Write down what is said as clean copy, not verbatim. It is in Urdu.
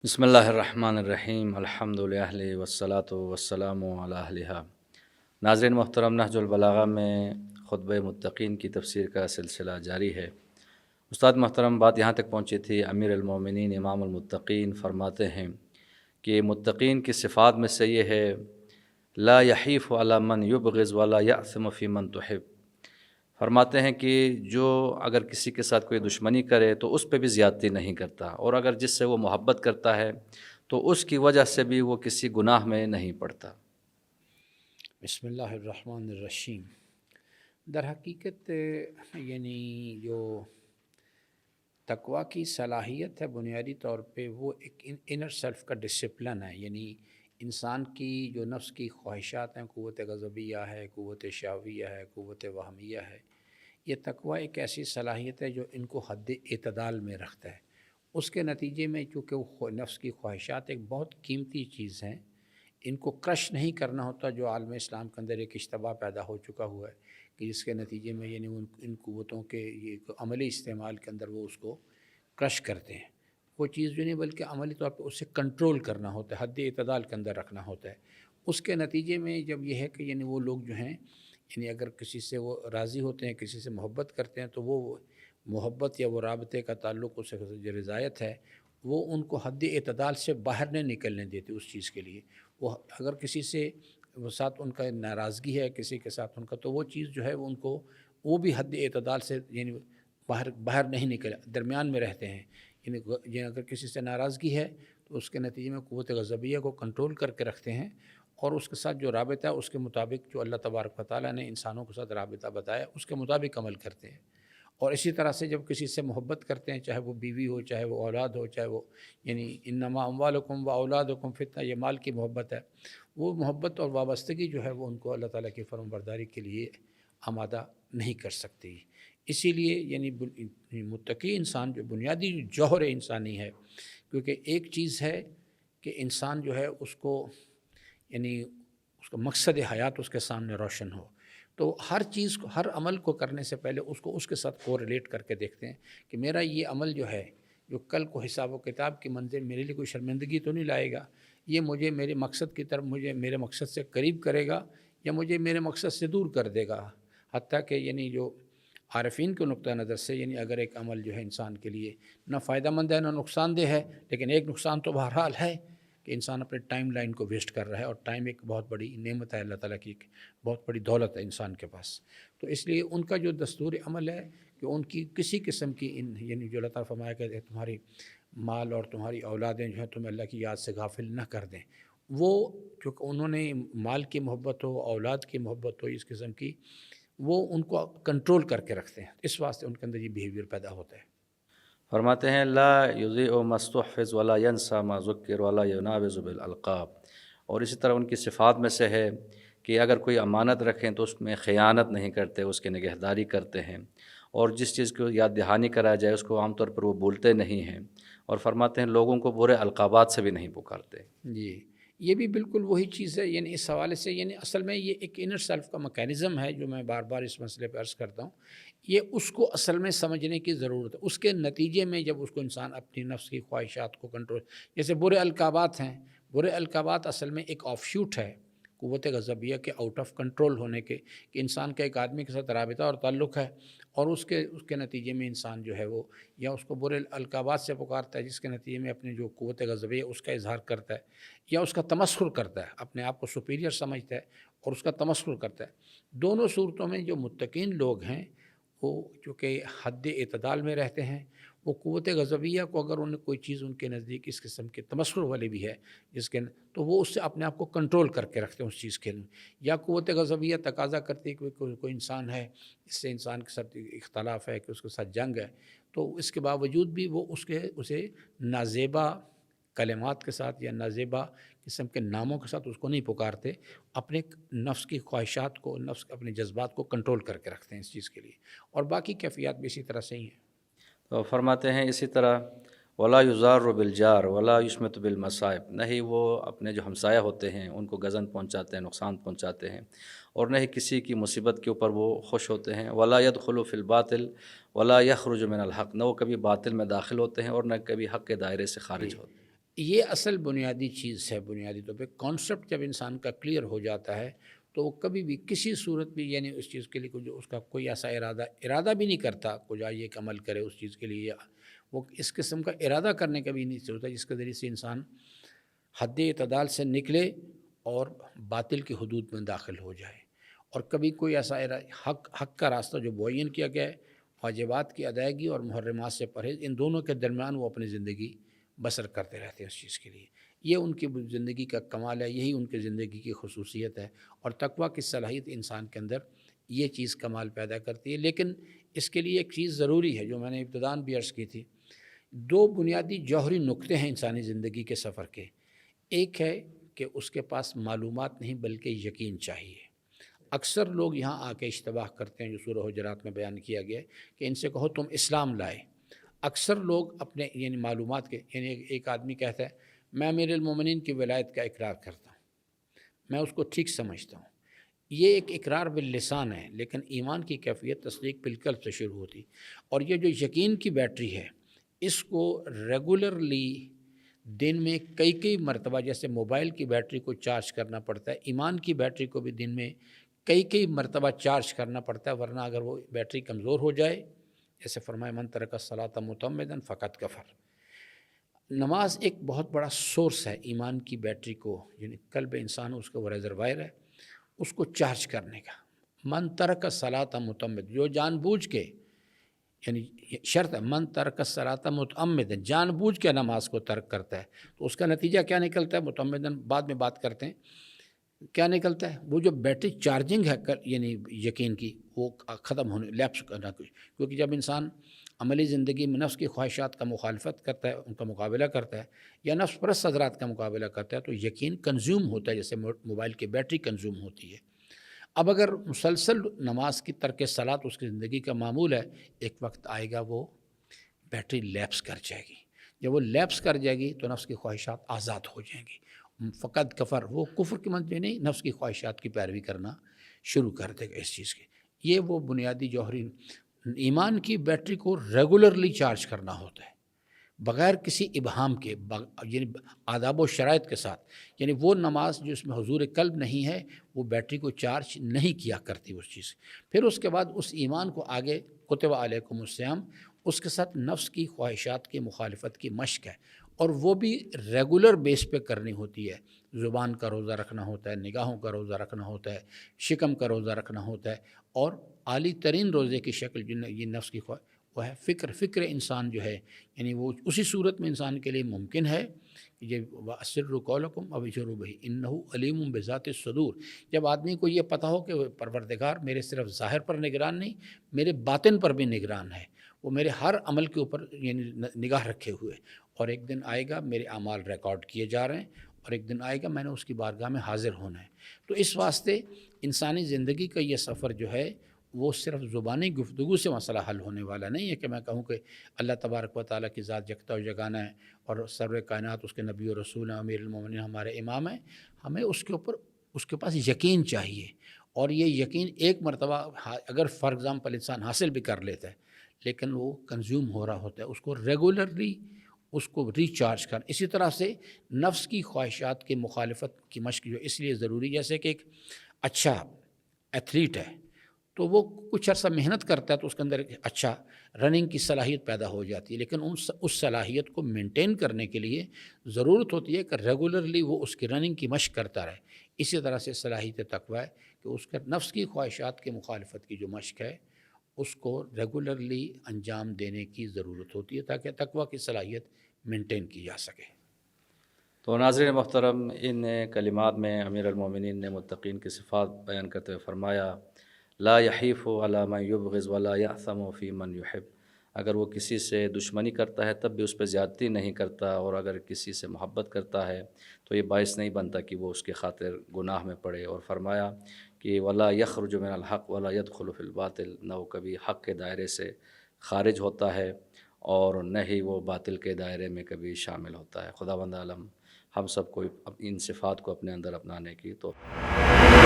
بسم اللہ الرحمن الرحیم الحمدللہ والصلاۃ والسلام علی اہلہا۔ ناظرین محترم، نہج البلاغہ میں خطبہ متقین کی تفسیر کا سلسلہ جاری ہے۔ استاد محترم بات یہاں تک پہنچی تھی، امیر المومنین امام المتقین فرماتے ہیں کہ متقین کی صفات میں سے یہ ہے لا یحیف علی من یبغض ولا یأثم فی من تحب۔ فرماتے ہیں کہ جو اگر کسی کے ساتھ کوئی دشمنی کرے تو اس پہ بھی زیادتی نہیں کرتا، اور اگر جس سے وہ محبت کرتا ہے تو اس کی وجہ سے بھی وہ کسی گناہ میں نہیں پڑتا۔ بسم اللہ الرحمن الرحیم۔ در حقیقت جو تقویٰ کی صلاحیت ہے بنیادی طور پہ وہ ایک انر سیلف کا ڈسپلن ہے، یعنی انسان کی جو نفس کی خواہشات ہیں، قوت غضبیہ ہے، قوت شہویہ ہے، قوت وہمیہ ہے، یہ تقویٰ ایک ایسی صلاحیت ہے جو ان کو حد اعتدال میں رکھتا ہے۔ اس کے نتیجے میں چونکہ وہ نفس کی خواہشات ایک بہت قیمتی چیز ہیں، ان کو کرش نہیں کرنا ہوتا، جو عالم اسلام کے اندر ایک اشتباہ پیدا ہو چکا ہوا ہے کہ جس کے نتیجے میں ان قوتوں کے یہ عملی استعمال کے اندر وہ اس کو کرش کرتے ہیں۔ وہ چیز جو نہیں بلکہ عملی طور پہ اسے کنٹرول کرنا ہوتا ہے، حد اعتدال کے اندر رکھنا ہوتا ہے۔ اس کے نتیجے میں جب یہ ہے کہ وہ لوگ جو ہیں اگر کسی سے وہ راضی ہوتے ہیں، کسی سے محبت کرتے ہیں، تو وہ محبت یا وہ رابطے کا تعلق، اس سے جو رضایت ہے وہ ان کو حد اعتدال سے باہر نہیں نکلنے دیتی اس چیز کے لیے۔ وہ اگر کسی سے وہ ساتھ ان کا ناراضگی ہے کسی کے ساتھ ان کا، تو وہ چیز جو ہے وہ ان کو وہ بھی حد اعتدال سے باہر نہیں نکلے، درمیان میں رہتے ہیں۔ اگر کسی سے ناراضگی ہے تو اس کے نتیجے میں قوت غضبیہ کو کنٹرول کر کے رکھتے ہیں، اور اس کے ساتھ جو رابطہ ہے اس کے مطابق جو اللہ تبارک و تعالیٰ نے انسانوں کے ساتھ رابطہ بتایا اس کے مطابق عمل کرتے ہیں۔ اور اسی طرح سے جب کسی سے محبت کرتے ہیں، چاہے وہ بیوی ہو، چاہے وہ اولاد ہو، چاہے وہ انما اموالکم و اولادکم فتنہ، یہ مال کی محبت ہے، وہ محبت اور وابستگی جو ہے وہ ان کو اللہ تعالیٰ کی فرمان برداری کے لیے آمادہ نہیں کر سکتی۔ اسی لیے متقی انسان جو بنیادی جوہر انسانی ہے، کیونکہ ایک چیز ہے کہ انسان جو ہے اس کو اس کا مقصد حیات اس کے سامنے روشن ہو، تو ہر چیز کو، ہر عمل کو کرنے سے پہلے اس کو اس کے ساتھ کوریلیٹ کر کے دیکھتے ہیں کہ میرا یہ عمل جو ہے، جو کل کو حساب و کتاب کی منزل میرے لیے کوئی شرمندگی تو نہیں لائے گا، یہ مجھے میرے مقصد کی طرف، مجھے میرے مقصد سے قریب کرے گا یا مجھے میرے مقصد سے دور کر دے گا۔ حتیٰ کہ جو عارفین کے نقطہ نظر سے اگر ایک عمل جو ہے انسان کے لیے نہ فائدہ مند ہے نہ نقصان دہ ہے، لیکن ایک نقصان تو بہرحال ہے کہ انسان اپنے ٹائم لائن کو ویسٹ کر رہا ہے، اور ٹائم ایک بہت بڑی نعمت ہے، اللہ تعالیٰ کی ایک بہت بڑی دولت ہے انسان کے پاس۔ تو اس لیے ان کا جو دستور عمل ہے کہ ان کی کسی قسم کی جو اللہ تعالیٰ فرمایا کہ تمہاری مال اور تمہاری اولادیں جو ہیں تمہیں اللہ کی یاد سے غافل نہ کر دیں، وہ کیونکہ انہوں نے مال کی محبت ہو، اولاد کی محبت ہو، اس قسم کی، وہ ان کو کنٹرول کر کے رکھتے ہیں، اس واسطے ان کے اندر یہ بیہیویئر پیدا ہوتا ہے۔ فرماتے ہیں لا یضیع ما استحفظ ولا ینسى ما ذکر ولا ینابذ بالالقاب۔ اور اسی طرح ان کی صفات میں سے ہے کہ اگر کوئی امانت رکھیں تو اس میں خیانت نہیں کرتے، اس کی نگہداری کرتے ہیں، اور جس چیز کو یاد دہانی کرایا جائے اس کو عام طور پر وہ بولتے نہیں ہیں، اور فرماتے ہیں لوگوں کو برے القابات سے بھی نہیں پکارتے۔ جی، یہ بھی بالکل وہی چیز ہے، اس حوالے سے اصل میں یہ ایک انر سیلف کا میکینزم ہے جو میں بار بار اس مسئلے پہ عرض کرتا ہوں، یہ اس کو اصل میں سمجھنے کی ضرورت ہے۔ اس کے نتیجے میں جب اس کو انسان اپنی نفس کی خواہشات کو کنٹرول، جیسے برے القابات ہیں، برے القابات اصل میں ایک آف شوٹ ہے قوت غضبیہ کے آؤٹ آف کنٹرول ہونے کے، کہ انسان کا ایک آدمی کے ساتھ رابطہ اور تعلق ہے، اور اس کے نتیجے میں انسان جو ہے وہ یا اس کو برے القابات سے پکارتا ہے، جس کے نتیجے میں اپنی جو قوت غضبیہ اس کا اظہار کرتا ہے، یا اس کا تمسخر کرتا ہے، اپنے آپ کو سپیریئر سمجھتا ہے اور اس کا تمسخر کرتا ہے۔ دونوں صورتوں میں جو متقین لوگ ہیں وہ چونکہ حد اعتدال میں رہتے ہیں، وہ قوت غضبیہ کو اگر انہیں کوئی چیز ان کے نزدیک اس قسم کے تمسخر والی بھی ہے تو وہ اس سے اپنے آپ کو کنٹرول کر کے رکھتے ہیں اس چیز کے لیے، یا قوت غضبیہ تقاضا کرتی ہے کہ کوئی انسان ہے، اس سے انسان کے ساتھ اختلاف ہے، کہ اس کے ساتھ جنگ ہے، تو اس کے باوجود بھی وہ اسے نازیبا کلمات کے ساتھ یا نازیبا قسم کے ناموں کے ساتھ اس کو نہیں پکارتے، اپنے نفس کی خواہشات کو، اپنے جذبات کو کنٹرول کر کے رکھتے ہیں اس چیز کے لیے، اور باقی کیفیات بھی اسی طرح سے ہی ہیں۔ تو فرماتے ہیں اسی طرح ولا یضار بالجار ولا یشمت بالمصائب، نہ ہی وہ اپنے جو ہمسایہ ہوتے ہیں ان کو گزن پہنچاتے ہیں، نقصان پہنچاتے ہیں، اور نہ ہی کسی کی مصیبت کے اوپر وہ خوش ہوتے ہیں۔ ولا يدخل فی الباطل ولا یخرج من الحق، نہ وہ کبھی باطل میں داخل ہوتے ہیں اور نہ کبھی حق کے دائرے سے جی، خارج ہوتے ہیں۔ یہ اصل بنیادی چیز ہے. بنیادی طور پہ کانسیپٹ جب انسان کا کلیئر ہو جاتا ہے تو وہ کبھی بھی کسی صورت بھی یعنی اس چیز کے لیے کچھ اس کا کوئی ایسا ارادہ بھی نہیں کرتا کچھ یہ کہ عمل کرے اس چیز کے لیے. وہ اس قسم کا ارادہ کرنے کا بھی نہیں ہوتا جس کے ذریعے سے انسان حد اعتدال سے نکلے اور باطل کی حدود میں داخل ہو جائے. اور کبھی کوئی ایسا حق کا راستہ جو معین کیا گیا ہے، واجبات کی ادائیگی اور محرمات سے پرہیز، ان دونوں کے درمیان وہ اپنی زندگی بسر کرتے رہتے ہیں اس چیز کے لیے. یہ ان کی زندگی کا کمال ہے، یہی ان کی زندگی کی خصوصیت ہے. اور تقویٰ کی صلاحیت انسان کے اندر یہ چیز کمال پیدا کرتی ہے. لیکن اس کے لیے ایک چیز ضروری ہے جو میں نے ابتداءً بھی عرض کی تھی. 2 بنیادی جوہری نقطے ہیں انسانی زندگی کے سفر کے. ایک ہے کہ اس کے پاس معلومات نہیں بلکہ یقین چاہیے. اکثر لوگ یہاں آ کے اشتباہ کرتے ہیں جو سورہ حجرات میں بیان کیا گیا ہے کہ ان سے کہو تم اسلام لائے. اکثر لوگ اپنے یعنی معلومات کے یعنی ایک آدمی کہتا ہے میں امیر المومنین کی ولایت کا اقرار کرتا ہوں، میں اس کو ٹھیک سمجھتا ہوں. یہ ایک اقرار باللسان ہے، لیکن ایمان کی کیفیت تصدیق بالقلب سے شروع ہوتی. اور یہ جو یقین کی بیٹری ہے اس کو ریگولرلی دن میں کئی مرتبہ، جیسے موبائل کی بیٹری کو چارج کرنا پڑتا ہے، ایمان کی بیٹری کو بھی دن میں کئی مرتبہ چارج کرنا پڑتا ہے، ورنہ اگر وہ بیٹری کمزور ہو جائے، جیسے فرمایا من ترک الصلاۃ متعمدا فقد کفر. نماز ایک بہت بڑا سورس ہے ایمان کی بیٹری کو، یعنی قلب انسان اس کا وہ ریزروائر ہے اس کو چارج کرنے کا. من ترک الصلاۃ متعمدا، جو جان بوجھ کے، یعنی شرط ہے من ترک الصلاۃ متعمدا، جان بوجھ کے نماز کو ترک کرتا ہے تو اس کا نتیجہ کیا نکلتا ہے؟ متعمدا بعد میں بات کرتے ہیں کیا نکلتا ہے. وہ جو بیٹری چارجنگ ہے یعنی یقین کی، وہ ختم ہونے لیپس کرنا. کیونکہ جب انسان عملی زندگی میں نفس کی خواہشات کا مخالفت کرتا ہے، ان کا مقابلہ کرتا ہے، یا نفس پرست حضرات کا مقابلہ کرتا ہے، تو یقین کنزیوم ہوتا ہے جیسے موبائل کی بیٹری کنزیوم ہوتی ہے. اب اگر مسلسل نماز کی ترک صلاۃ اس کی زندگی کا معمول ہے، ایک وقت آئے گا وہ بیٹری لیپس کر جائے گی. جب وہ لیپس کر جائے گی تو نفس کی خواہشات آزاد ہو جائیں گی. فقط کفر، وہ کفر کے مطلب نہیں، نفس کی خواہشات کی پیروی کرنا شروع کر دے گا اس چیز کی. یہ وہ بنیادی جوہری ایمان کی بیٹری کو ریگولرلی چارج کرنا ہوتا ہے بغیر کسی ابہام کے، یعنی آداب و شرائط کے ساتھ. یعنی وہ نماز جو اس میں حضور قلب نہیں ہے وہ بیٹری کو چارج نہیں کیا کرتی اس چیز. پھر اس کے بعد اس ایمان کو آگے کتب علیکم الصیام، اس کے ساتھ نفس کی خواہشات کی مخالفت کی مشق ہے، اور وہ بھی ریگولر بیس پہ کرنی ہوتی ہے. زبان کا روزہ رکھنا ہوتا ہے، نگاہوں کا روزہ رکھنا ہوتا ہے، شکم کا روزہ رکھنا ہوتا ہے. اور عالی ترین روزے کی شکل جو یہ نفس کی وہ ہے فکر انسان جو ہے، یعنی وہ اسی صورت میں انسان کے لیے ممکن ہے کہ یہ وَأَسِرُّوا قَوْلَكُمْ أَوْ اجْهَرُوا بِهِ إِنَّهُ عَلِيمٌ بِذَاتِ الصُّدُورِ. جب آدمی کو یہ پتہ ہو کہ پروردگار میرے صرف ظاہر پر نگران نہیں، میرے باطن پر بھی نگران ہے، وہ میرے ہر عمل کے اوپر یعنی نگاہ رکھے ہوئے، اور ایک دن آئے گا میرے اعمال ریکارڈ کیے جا رہے ہیں، اور ایک دن آئے گا میں نے اس کی بارگاہ میں حاضر ہونا ہے. تو اس واسطے انسانی زندگی کا یہ سفر جو ہے وہ صرف زبانی گفتگو سے مسئلہ حل ہونے والا نہیں ہے کہ میں کہوں کہ اللہ تبارک و تعالیٰ کی ذات یکتا و یگانہ ہے اور سرور کائنات اس کے نبی و رسول ہیں، امیر المومنین ہمارے امام ہیں. ہمیں اس کے اوپر اس کے پاس یقین چاہیے، اور یہ یقین ایک مرتبہ اگر فار ایگزامپل انسان حاصل بھی کر لیتا ہے لیکن وہ کنزیوم ہو رہا ہوتا ہے، اس کو ریگولرلی اس کو ریچارج کر. اسی طرح سے نفس کی خواہشات کی مخالفت کی مشق جو اس لیے ضروری، جیسے کہ ایک اچھا ایتھلیٹ ہے تو وہ کچھ عرصہ محنت کرتا ہے تو اس کے اندر ایک اچھا رننگ کی صلاحیت پیدا ہو جاتی ہے، لیکن اس صلاحیت کو مینٹین کرنے کے لیے ضرورت ہوتی ہے کہ ریگولرلی وہ اس کی رننگ کی مشق کرتا رہے. اسی طرح سے صلاحیت تقویٰ ہے کہ اس کا نفس کی خواہشات کی مخالفت کی جو مشق ہے اس کو ریگولرلی انجام دینے کی ضرورت ہوتی ہے تاکہ تقویٰ کی صلاحیت مینٹین کی جا سکے. تو ناظرین محترم، ان کلمات میں امیر المومنین نے متقین کی صفات بیان کرتے ہوئے فرمایا لا یحیف علی من یبغض ولا یأثم فی من یحب. اگر وہ کسی سے دشمنی کرتا ہے تب بھی اس پہ زیادتی نہیں کرتا، اور اگر کسی سے محبت کرتا ہے تو یہ باعث نہیں بنتا کہ وہ اس کی خاطر گناہ میں پڑے. اور فرمایا کہ ولا یخرج من الحق ولا يدخل فی الباطل، نہ وہ کبھی حق کے دائرے سے خارج ہوتا ہے اور نہ ہی وہ باطل کے دائرے میں کبھی شامل ہوتا ہے. خداوند عالم ہم سب کو ان صفات کو اپنے اندر اپنانے کی توفیق